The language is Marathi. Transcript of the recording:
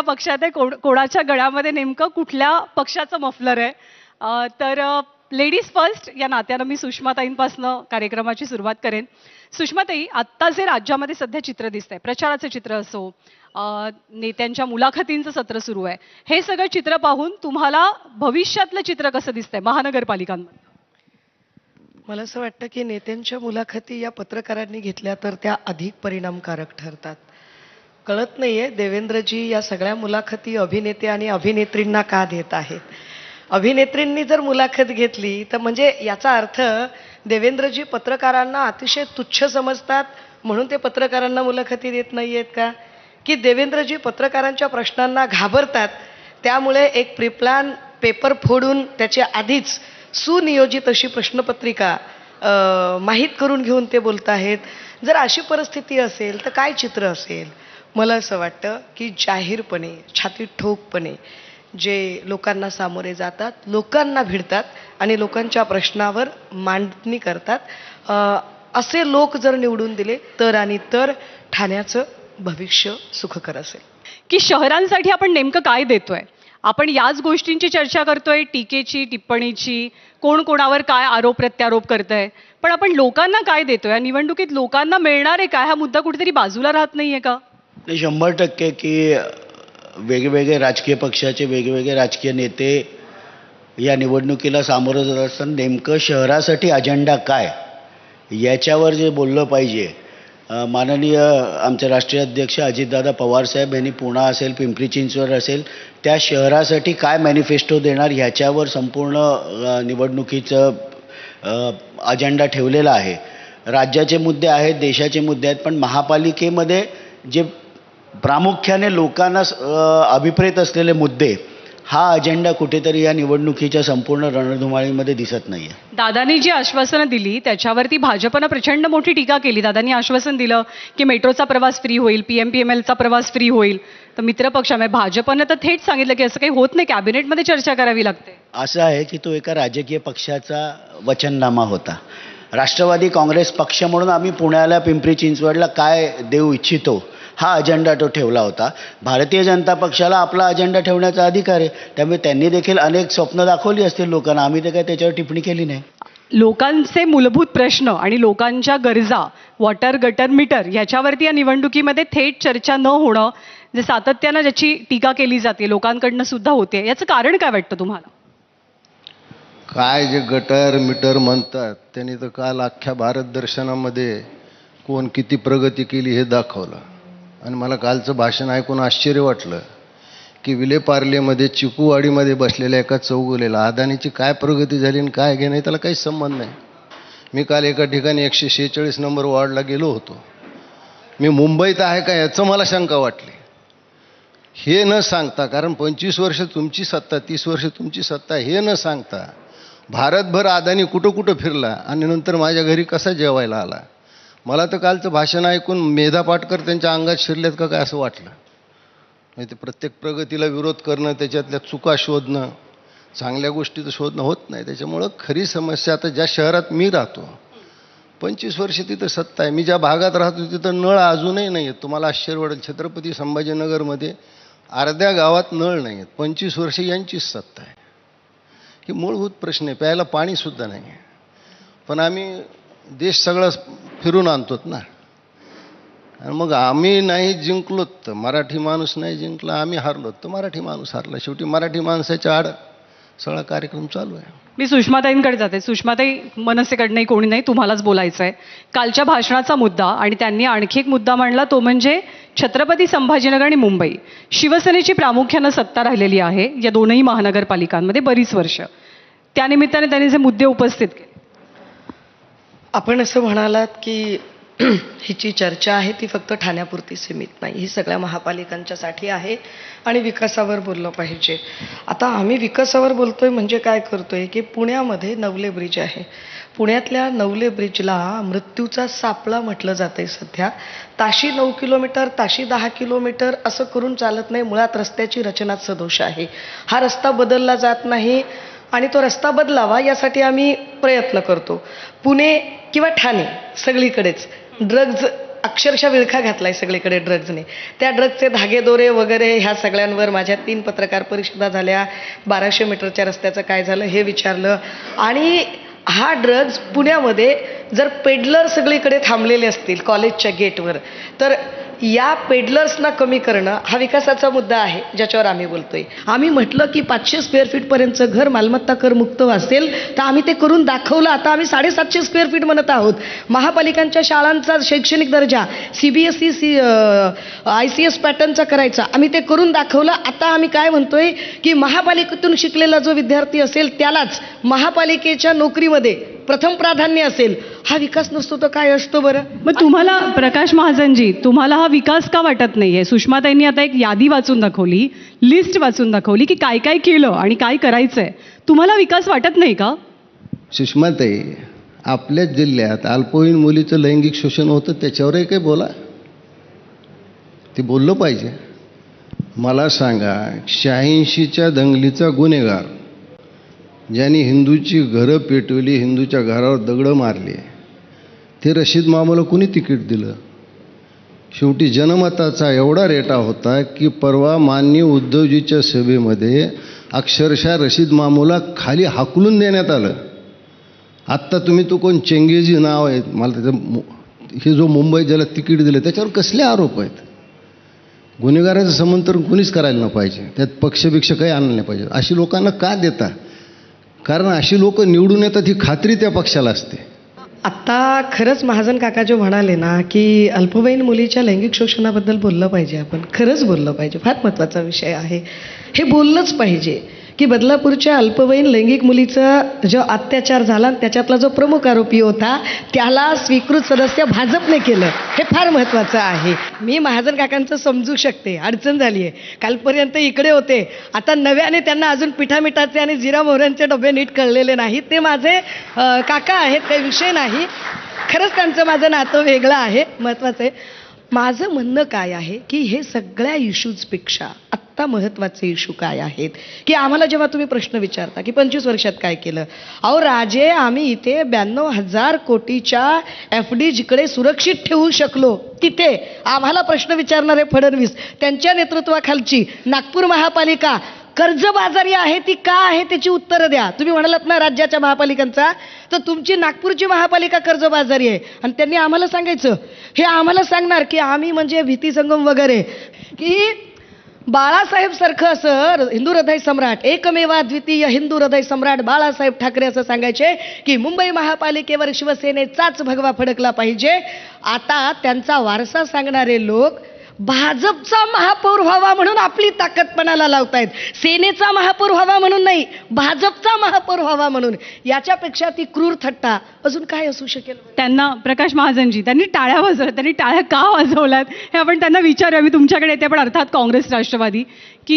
पक्षात आहे, कोणाच्या गळ्यामध्ये नेमकं कुठल्या पक्षाचं मफलर आहे. तर लेडीज फर्स्ट या नात्यानं मी सुषमाताईंपासनं कार्यक्रमाची सुरुवात करेन. सुषमाताई, आत्ता जे राज्यामध्ये सध्या चित्र दिसतंय, प्रचाराचं चित्र असो, नेत्यांच्या मुलाखतींचं सत्र सुरू आहे, हे सगळं चित्र पाहून तुम्हाला भविष्यातलं चित्र कसं दिसतंय महानगरपालिकांमध्ये? मला असं वाटतं की नेत्यांच्या मुलाखती या पत्रकारांनी घेतल्या तर त्या अधिक परिणामकारक ठरतात. कळत नाहीये देवेंद्रजी या सगळ्या मुलाखती अभिनेते आणि अभिनेत्रींना का देत आहेत. अभिनेत्रींनी जर मुलाखत घेतली तर म्हणजे याचा अर्थ देवेंद्रजी पत्रकारांना अतिशय तुच्छ समजतात म्हणून ते पत्रकारांना मुलाखती देत नाहीयेत का, की देवेंद्रजी पत्रकारांच्या प्रश्नांना घाबरतात त्यामुळे एक प्रिप्लॅन पेपर फोडून त्याच्या आधीच सुनियोजित अशी प्रश्नपत्रिका माहीत करून घेऊन ते बोलत आहेत. जर अशी परिस्थिती असेल तर काय चित्र असेल? मला असं वाटतं की जाहीरपणे छातीत ठोकपणे जे लोकांना सामोरे जातात, लोकांना भिडतात आणि लोकांच्या प्रश्नावर मांडणी करतात, असे लोक जर निवडून दिले तर आणि तर ठाण्याचं भविष्य सुखकर असेल. की शहरांसाठी आपण नेमकं काय देतोय? आपण याच गोष्टींची चर्चा करतोय, टीकेची, टिप्पणीची, कोण कोणावर काय आरोप प्रत्यारोप करतंय, पण आपण लोकांना काय देतोय? या निवडणुकीत लोकांना मिळणार आहे काय, हा मुद्दा कुठेतरी बाजूला राहत नाहीये का? 100% की वेगवेगळे राजकीय पक्षाचे वेगवेगळे राजकीय नेते या निवडणुकीला सामोरं जात असताना नेमकं शहरासाठी अजेंडा काय याच्यावर जे बोललं पाहिजे. माननीय आमचे राष्ट्रीय अध्यक्ष अजितदादा पवारसाहेब यांनी पुणा असेल, पिंपरी चिंचवड असेल, त्या शहरासाठी काय मॅनिफेस्टो देणार ह्याच्यावर संपूर्ण निवडणुकीचं अजेंडा ठेवलेला आहे. राज्याचे मुद्दे आहेत, देशाचे मुद्दे आहेत, पण महापालिकेमध्ये जे प्रामुख्याने लोकांना अभिप्रेत असलेले मुद्दे, हा अजेंडा कुठेतरी या निवडणुकीच्या संपूर्ण रणधुमाळीमध्ये दिसत नाही आहे. दादांनी जी आश्वासनं दिली त्याच्यावरती भाजपनं प्रचंड मोठी टीका केली. दादांनी आश्वासन दिलं की मेट्रोचा प्रवास फ्री होईल, PMPMLचा प्रवास फ्री होईल. तर मित्रपक्षामध्ये भाजपनं तर थेट सांगितलं की असं काही होत नाही, कॅबिनेटमध्ये चर्चा करावी लागते. असं आहे की तो एका राजकीय पक्षाचा वचननामा होता. राष्ट्रवादी काँग्रेस पक्ष म्हणून आम्ही पुण्याला, पिंपरी चिंचवडला काय देऊ इच्छितो हा अजेंडा तो ठेवला होता. भारतीय जनता पक्षाला आपला अजेंडा ठेवण्याचा अधिकार आहे, त्यामुळे त्यांनी देखील अनेक स्वप्न दाखवली असतील लोकांना. आम्ही तर काय त्याच्यावर टिप्पणी केली नाही. लोकांचे मूलभूत प्रश्न आणि लोकांच्या गरजा, वॉटर, गटर, मीटर याच्यावरती या निवडणुकीमध्ये थेट चर्चा न होणं, जे सातत्यानं ज्याची टीका केली जाते लोकांकडनं सुद्धा होते, याचं कारण काय वाटतं तुम्हाला? काय जे गटर मीटर म्हणतात त्यांनी तर काल अख्ख्या भारत दर्शनामध्ये कोण किती प्रगती केली हे दाखवलं. आणि मला कालचं भाषण ऐकून आश्चर्य वाटलं की विलेपार्लेमध्ये चिकूवाडीमध्ये बसलेल्या एका चौगुलेला अदानीची काय प्रगती झाली आणि काय नाही त्याला काहीच संबंध नाही. मी काल एका ठिकाणी 146 नंबर वॉर्डला गेलो होतो. मी मुंबईत आहे का याचं मला शंका वाटली. हे न सांगता, कारण 25 वर्ष तुमची सत्ता, 30 वर्ष तुमची सत्ता, हे न सांगता भारतभर अदानी कुठं कुठं फिरला आणि नंतर माझ्या घरी कसा जेवायला आला. मला तर कालचं भाषण ऐकून मेधा पाटकर त्यांच्या अंगात शिरलेत का काय असं वाटलं. म्हणजे प्रत्येक प्रगतीला विरोध करणं, त्याच्यातल्या चुका शोधणं, चांगल्या गोष्टी तर शोधणं होत नाही. त्याच्यामुळं खरी समस्या आता ज्या शहरात मी राहतो 25 वर्ष तिथं सत्ता आहे, मी ज्या भागात राहतो तिथं नळ अजूनही नाही आहेत. तुम्हाला आश्चर्य वाटेल, छत्रपती संभाजीनगरमध्ये अर्ध्या गावात नळ नाही आहेत. 25 वर्ष यांचीच सत्ता आहे. हे मूलभूत प्रश्न आहे. प्यायला पाणीसुद्धा नाही आहे. पण आम्ही देश सगळं फिरून आणतोत ना. आणि मग आम्ही नाही जिंकलोत तर मराठी माणूस नाही जिंकला, आम्ही हारलोत तर मराठी माणूस हारला. शेवटी मराठी माणसाच्या आड सगळा कार्यक्रम चालू आहे. मी सुषमाताईंकडे जाते. सुषमाताई, मनसेकडनंही कोणी नाही, तुम्हालाच बोलायचं आहे. कालच्या भाषणाचा मुद्दा आणि त्यांनी आणखी एक मुद्दा मांडला, तो म्हणजे छत्रपती संभाजीनगर आणि मुंबई. शिवसेनेची प्रामुख्यानं सत्ता राहिलेली आहे या दोनही महानगरपालिकांमध्ये बरीच वर्ष. त्यानिमित्ताने त्यांनी जे मुद्दे उपस्थित केले. आपण असं म्हणालात की ही जी चर्चा आहे ती फक्त ठाण्यापुरती सीमित नाही, ही सगळ्या महापालिकांच्यासाठी आहे आणि विकासावर बोललं पाहिजे. आता आम्ही विकासावर बोलतोय म्हणजे काय करतोय की पुण्यामध्ये नवले ब्रिज आहे. पुण्यातल्या नवले ब्रिजला मृत्यूचा सापळा म्हटलं जातंय सध्या. ताशी 9 किलोमीटर, ताशी 10 किलोमीटर असं करून चालत नाही. मुळात रस्त्याची रचनाच सदोष आहे. हा रस्ता बदलला जात नाही आणि तो रस्ता बदलावा यासाठी आम्ही प्रयत्न करतो. पुणे किंवा ठाणे सगळीकडेच ड्रग्ज अक्षरशः विळखा घातलाय सगळीकडे ड्रग्जने. त्या ड्रग्जचे धागेदोरे वगैरे ह्या सगळ्यांवर माझ्या 3 पत्रकार परिषदा झाल्या. 1200 मीटरच्या रस्त्याचं काय झालं हे विचारलं. आणि हा ड्रग्ज पुण्यामध्ये जर पेडलर सगळीकडे थांबलेले असतील कॉलेजच्या गेटवर, तर या पेडलर्सना कमी करणं हा विकासाचा मुद्दा आहे ज्याच्यावर आम्ही बोलतोय. आम्ही म्हटलं की 500 स्क्वेअर फीटपर्यंतचं घर मालमत्ता कर मुक्त असेल तर आम्ही ते करून दाखवलं. आता आम्ही 750 स्क्वेअर फीट म्हणत आहोत. महापालिकांच्या शाळांचा शैक्षणिक दर्जा CBSE ICS पॅटर्नचा करायचा, आम्ही ते करून दाखवलं. आता आम्ही काय म्हणतोय की महापालिकेतून शिकलेला जो विद्यार्थी असेल त्यालाच महापालिकेच्या नोकरीमध्ये प्रथम प्राधान्य असेल. हा विकास नसतो तर काय असतो बरं? मग तुम्हाला प्रकाश महाजनजी, तुम्हाला हा विकास का वाटत नाहीये? सुषमाताईंनी आता एक यादी वाचून दाखवली, लिस्ट वाचून दाखवली की काय काय केलं आणि काय करायचंय. तुम्हाला विकास वाटत नाही का? सुषमाताई, आपल्याच जिल्ह्यात अल्पवयीन मुलीचं लैंगिक शोषण होतं, त्याच्यावरही काही बोला. ते बोललं पाहिजे. मला सांगा, 86च्या दंगलीचा गुन्हेगार ज्यांनी हिंदूची घरं पेटवली, हिंदूच्या घरावर दगडं मारली, ते रशीद मामूला कुणी तिकीट दिलं? शेवटी जनमताचा एवढा रेटा होता की परवा माननीय उद्धवजीच्या सभेमध्ये अक्षरशः रशीद मामूला खाली हाकलून देण्यात आलं. आत्ता तुम्ही तो कोण चेंगेजी नाव आहे, मला त्याचं हे जो मुंबईत ज्याला तिकीट दिलं त्याच्यावर कसले आरोप आहेत? गुन्हेगाराचं समंतरण कुणीच करायला नाही पाहिजे, त्यात पक्षभिक्ष काही आणलं नाही पाहिजे. अशी लोकांना का देता? कारण अशी लोक निवडून येतात ही खात्री त्या पक्षाला असते. आत्ता खरंच महाजन काका जो म्हणाले ना की अल्पवयीन मुलीच्या लैंगिक शोषणाबद्दल बोललं पाहिजे, आपण खरंच बोललं पाहिजे. फार महत्त्वाचा विषय आहे, हे बोललंच पाहिजे की बदलापूरच्या अल्पवयीन लैंगिक मुलीचा जो अत्याचार झाला त्याच्यातला जो प्रमुख आरोपी होता त्याला स्वीकृत सदस्य भाजपने केलं, हे फार महत्त्वाचं आहे. मी महाजन काकांचं समजू शकते, अडचण झाली आहे. कालपर्यंत इकडे होते, आता नव्याने त्यांना अजून पिठामिठाचे आणि जिरा मोहऱ्यांचे डबे नीट कळलेले नाहीत. ते माझे काका आहेत, काही विषय नाही. खरंच त्यांचं माझं नातं वेगळं आहे, महत्त्वाचं आहे. माझं म्हणणं काय आहे की हे सगळ्या इश्यूजपेक्षा आत्ता महत्त्वाचे इश्यू काय आहेत की आम्हाला जेव्हा तुम्ही प्रश्न विचारता की 25 वर्षात काय केलं, अहो राजे, आम्ही इथे 92,000 कोटीच्या FD जिकडे सुरक्षित ठेवू शकलो तिथे आम्हाला प्रश्न विचारणारे फडणवीस, त्यांच्या नेतृत्वाखालची नागपूर महापालिका कर्जबाजारी आहे ती का आहे त्याची उत्तरं द्या. तुम्ही म्हणालात ना राज्याच्या महापालिकांचा, तर तुमची नागपूरची महापालिका कर्जबाजारी आहे आणि त्यांनी आम्हाला सांगायचं, हे आम्हाला सांगणार की आम्ही म्हणजे भीतीसंगम वगैरे, की बाळासाहेब सारखं असं हिंदू हृदय सम्राट, एकमेव द्वितीय हिंदू हृदय सम्राट बाळासाहेब ठाकरे असं सांगायचे की मुंबई महापालिकेवर शिवसेनेचाच भगवा फडकला पाहिजे. आता त्यांचा वारसा सांगणारे लोक भाजपचा महापौर व्हावा म्हणून आपली ताकद पणाला लावतायत, सेनेचा महापौर व्हावा म्हणून नाही, भाजपचा महापौर व्हावा म्हणून. याच्यापेक्षा ती क्रूर थट्टा अजून काय असू शकेल? त्यांना प्रकाश महाजनजी, त्यांनी टाळ्या वाजवल्या, त्यांनी टाळ्या का वाजवल्यात हे आपण त्यांना विचारूया. मी तुमच्याकडे येते, पण अर्थात काँग्रेस राष्ट्रवादी की